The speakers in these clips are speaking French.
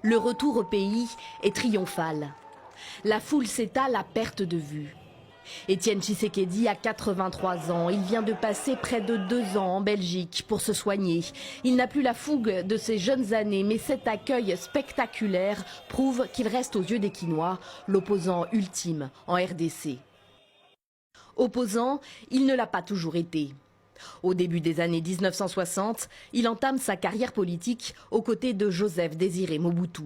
Le retour au pays est triomphal. La foule s'étale à perte de vue. Étienne Tshisekedi a 83 ans. Il vient de passer près de 2 ans en Belgique pour se soigner. Il n'a plus la fougue de ses jeunes années, mais cet accueil spectaculaire prouve qu'il reste aux yeux des Kinois l'opposant ultime en RDC. Opposant, il ne l'a pas toujours été. Au début des années 1960, il entame sa carrière politique aux côtés de Joseph Désiré Mobutu.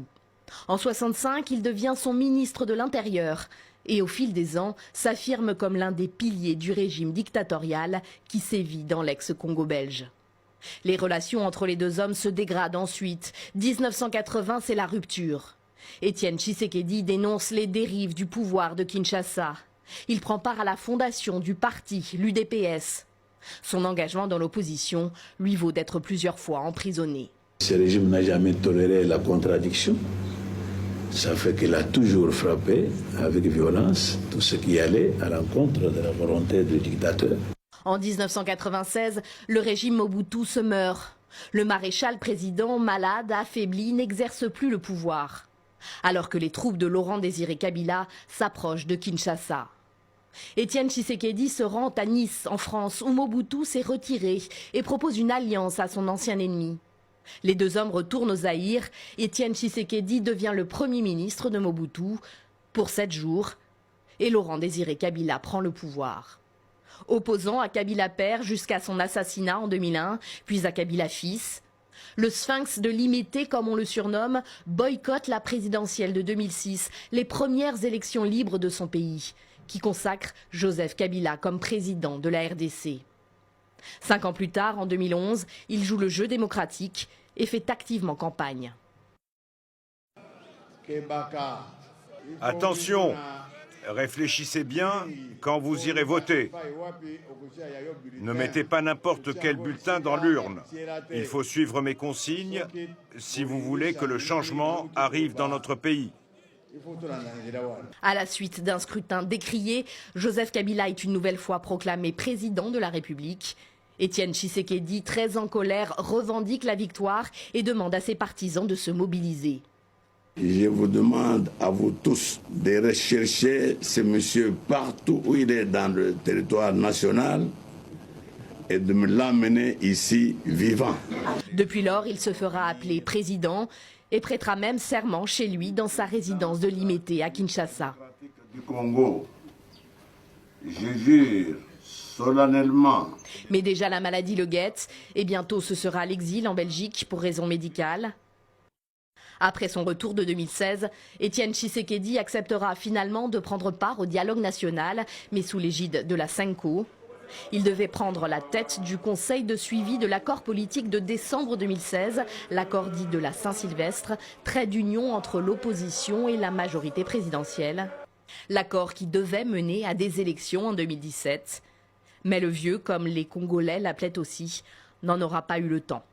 En 1965, il devient son ministre de l'Intérieur et au fil des ans s'affirme comme l'un des piliers du régime dictatorial qui sévit dans l'ex-Congo belge. Les relations entre les deux hommes se dégradent ensuite. 1980, c'est la rupture. Étienne Tshisekedi dénonce les dérives du pouvoir de Kinshasa. Il prend part à la fondation du parti, l'UDPS. Son engagement dans l'opposition lui vaut d'être plusieurs fois emprisonné. Ce régime n'a jamais toléré la contradiction. Ça fait qu'il a toujours frappé avec violence tout ce qui allait à l'encontre de la volonté du dictateur. En 1996, le régime Mobutu se meurt. Le maréchal président, malade, affaibli, n'exerce plus le pouvoir. Alors que les troupes de Laurent Désiré Kabila s'approchent de Kinshasa. Étienne Tshisekedi se rend à Nice, en France, où Mobutu s'est retiré et propose une alliance à son ancien ennemi. Les deux hommes retournent au Zaïre. Étienne Tshisekedi devient le premier ministre de Mobutu pour 7 jours et Laurent Désiré Kabila prend le pouvoir. Opposant à Kabila père jusqu'à son assassinat en 2001, puis à Kabila fils, le sphinx de Limete, comme on le surnomme, boycotte la présidentielle de 2006, les premières élections libres de son pays, qui consacre Joseph Kabila comme président de la RDC. 5 ans plus tard, en 2011, il joue le jeu démocratique et fait activement campagne. Attention, réfléchissez bien quand vous irez voter. Ne mettez pas n'importe quel bulletin dans l'urne. Il faut suivre mes consignes si vous voulez que le changement arrive dans notre pays. À la suite d'un scrutin décrié, Joseph Kabila est une nouvelle fois proclamé président de la République. Étienne Tshisekedi, très en colère, revendique la victoire et demande à ses partisans de se mobiliser. Je vous demande à vous tous de rechercher ce monsieur partout où il est dans le territoire national et de me l'amener ici vivant. Depuis lors, il se fera appeler président et prêtera même serment chez lui dans sa résidence de Limete à Kinshasa. Du Congo, je jure solennellement. Mais déjà la maladie le guette et bientôt ce sera l'exil en Belgique pour raisons médicales. Après son retour de 2016, Étienne Tshisekedi acceptera finalement de prendre part au dialogue national, mais sous l'égide de la Senko. Il devait prendre la tête du conseil de suivi de l'accord politique de décembre 2016, l'accord dit de la Saint-Sylvestre, trait d'union entre l'opposition et la majorité présidentielle. L'accord qui devait mener à des élections en 2017. Mais le vieux, comme les Congolais l'appelaient aussi, n'en aura pas eu le temps.